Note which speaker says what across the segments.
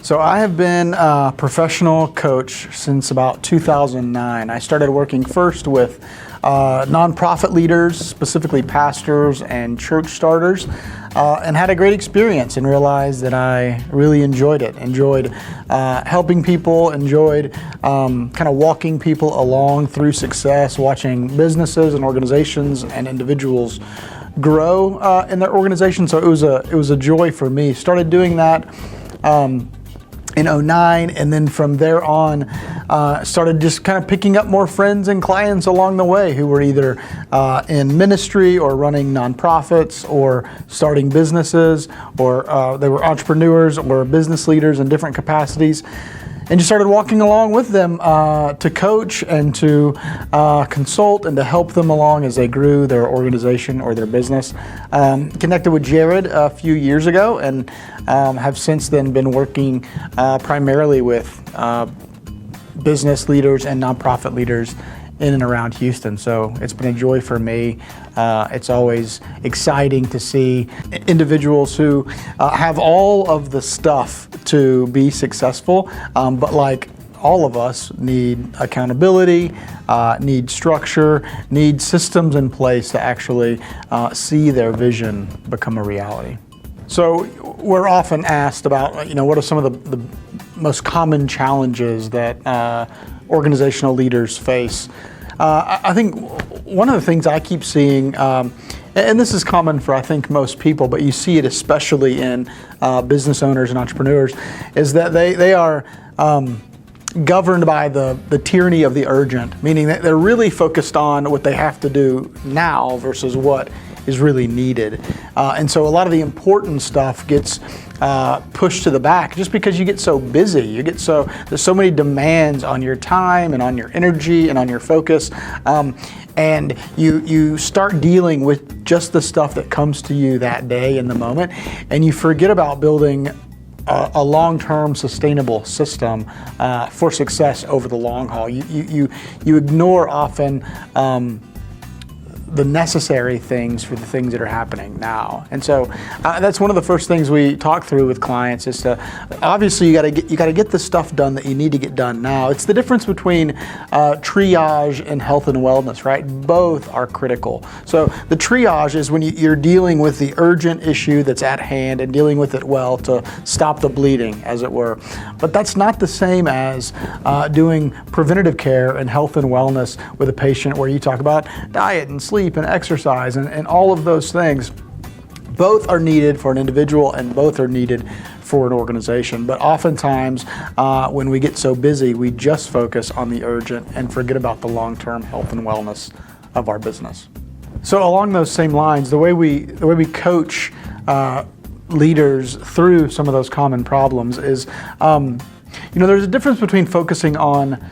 Speaker 1: So I have been a professional coach since about 2009. I started working first with nonprofit leaders, specifically pastors and church starters, and had a great experience and realized that I really enjoyed it. Enjoyed helping people, enjoyed kind of walking people along through success, watching businesses and organizations and individuals grow in their organization. So it was a joy for me. Started doing that in 2009, and then from there on started just kind of picking up more friends and clients along the way who were either in ministry or running nonprofits or starting businesses, or they were entrepreneurs or business leaders in different capacities, and just started walking along with them to coach and to consult and to help them along as they grew their organization or their business. Connected with Jared a few years ago and have since then been working primarily with business leaders and nonprofit leaders in and around Houston. So it's been a joy for me. It's always exciting to see individuals who have all of the stuff to be successful, but like all of us, need accountability, need structure, need systems in place to actually see their vision become a reality. So we're often asked about, what are some of the most common challenges that organizational leaders face. I think one of the things I keep seeing, and this is common for I think most people, but you see it especially in business owners and entrepreneurs, is that they are governed by the tyranny of the urgent, meaning that they're really focused on what they have to do now versus what is really needed. And so a lot of the important stuff gets pushed to the back just because you get so busy. There's so many demands on your time and on your energy and on your focus. And you start dealing with just the stuff that comes to you that day in the moment, and you forget about building a long-term sustainable system for success over the long haul. You ignore often the necessary things for the things that are happening now. And so that's one of the first things we talk through with clients is to, obviously you gotta get the stuff done that you need to get done now. It's the difference between triage and health and wellness, right? Both are critical. So the triage is when you're dealing with the urgent issue that's at hand and dealing with it well to stop the bleeding, as it were. But that's not the same as doing preventative care and health and wellness with a patient, where you talk about diet and sleep and exercise and all of those things. Both are needed for an individual and both are needed for an organization. But oftentimes when we get so busy, we just focus on the urgent and forget about the long-term health and wellness of our business. So along those same lines, the way we coach leaders through some of those common problems is, there's a difference between focusing on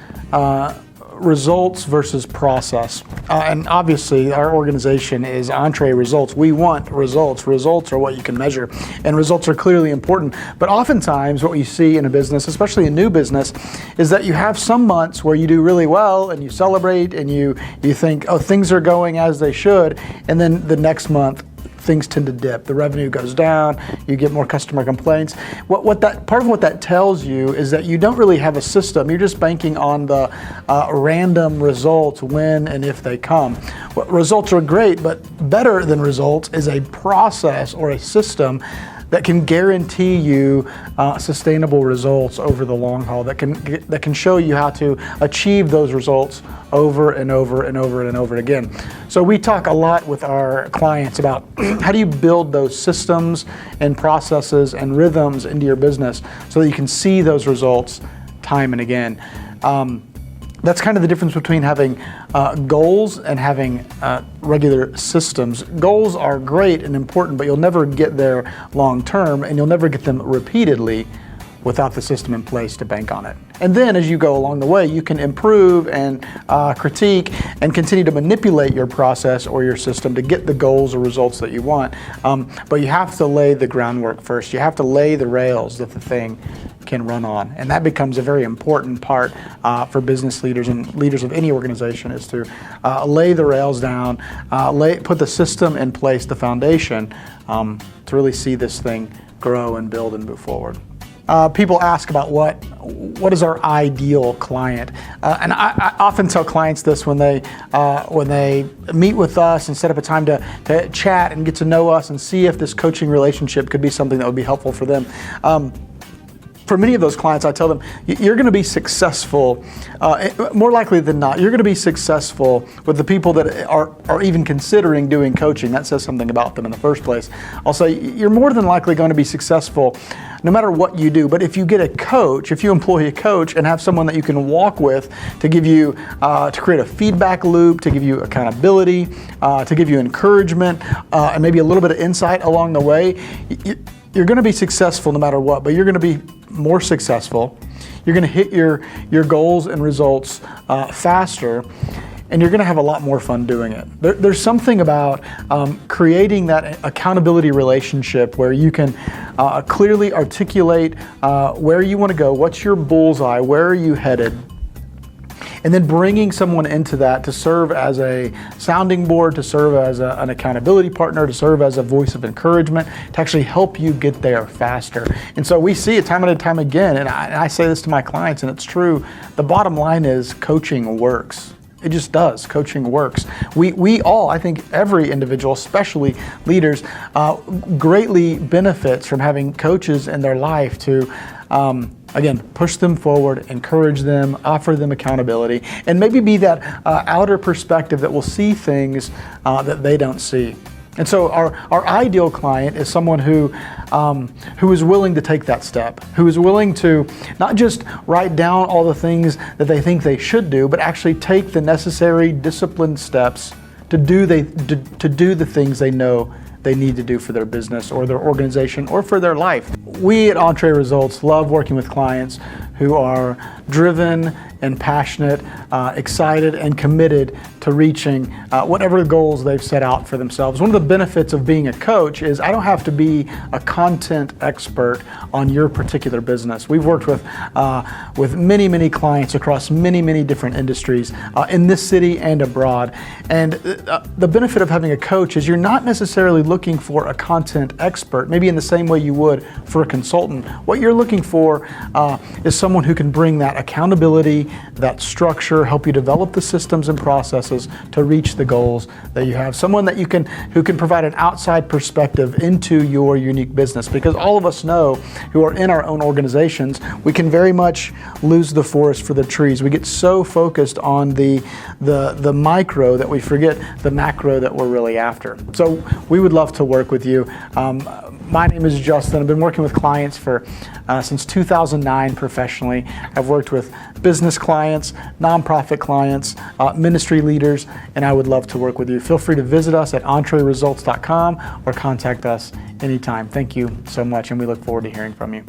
Speaker 1: results versus process. And obviously our organization is Entre results. We want results. Results are what you can measure, and results are clearly important. But oftentimes what you see in a business, especially a new business, is that you have some months where you do really well and you celebrate and you think, oh, things are going as they should, and then the next month things tend to dip. The revenue goes down, you get more customer complaints. Part of what that tells you is that you don't really have a system. You're just banking on the random results when and if they come. Results are great, but better than results is a process or a system that can guarantee you sustainable results over the long haul, that can show you how to achieve those results over and over and over and over again. So we talk a lot with our clients about how do you build those systems and processes and rhythms into your business so that you can see those results time and again. That's kind of the difference between having goals and having regular systems. Goals are great and important, but you'll never get there long term, and you'll never get them repeatedly without the system in place to bank on it. And then as you go along the way, you can improve and critique and continue to manipulate your process or your system to get the goals or results that you want. But you have to lay the groundwork first. You have to lay the rails that the thing can run on. And that becomes a very important part for business leaders and leaders of any organization, is to lay the rails down, put the system in place, the foundation, to really see this thing grow and build and move forward. people ask about what is our ideal client, and I often tell clients this when they meet with us and set up a time to chat and get to know us and see if this coaching relationship could be something that would be helpful for them. For many of those clients, I tell them, you're going to be successful, more likely than not, you're going to be successful with the people that are even considering doing coaching. That says something about them in the first place. I'll say you're more than likely going to be successful no matter what you do. But if you get a coach, if you employ a coach and have someone that you can walk with to give you, to create a feedback loop, to give you accountability, to give you encouragement, and maybe a little bit of insight along the way, you're going to be successful no matter what, but you're going to be more successful. You're going to hit your goals and results faster, and you're going to have a lot more fun doing it. There's something about creating that accountability relationship where you can clearly articulate where you want to go, what's your bullseye, where are you headed, and then bringing someone into that to serve as a sounding board, to serve as an accountability partner, to serve as a voice of encouragement, to actually help you get there faster. And so we see it time and time again, and I say this to my clients, and it's true. The bottom line is coaching works. It just does. Coaching works. We all, I think every individual, especially leaders, greatly benefits from having coaches in their life to again, push them forward, encourage them, offer them accountability, and maybe be that outer perspective that will see things that they don't see. And so our ideal client is someone who is willing to take that step, who is willing to not just write down all the things that they think they should do, but actually take the necessary disciplined steps to do the things they know they need to do for their business or their organization or for their life. We at Entre Results love working with clients who are driven and passionate, excited and committed to reaching whatever goals they've set out for themselves. One of the benefits of being a coach is I don't have to be a content expert on your particular business. We've worked with many clients across many different industries in this city and abroad. And the benefit of having a coach is you're not necessarily looking for a content expert, maybe in the same way you would for a consultant. What you're looking for is someone who can bring that accountability, that structure, help you develop the systems and processes to reach the goals that you have. Someone that who can provide an outside perspective into your unique business, because all of us know who are in our own organizations, we can very much lose the forest for the trees. We get so focused on the micro that we forget the macro that we're really after. So we would love to work with you. My name is Justin. I've been working with clients since 2009 professionally. I've worked with business clients, nonprofit clients, ministry leaders, and I would love to work with you. Feel free to visit us at entreresults.com or contact us anytime. Thank you so much, and we look forward to hearing from you.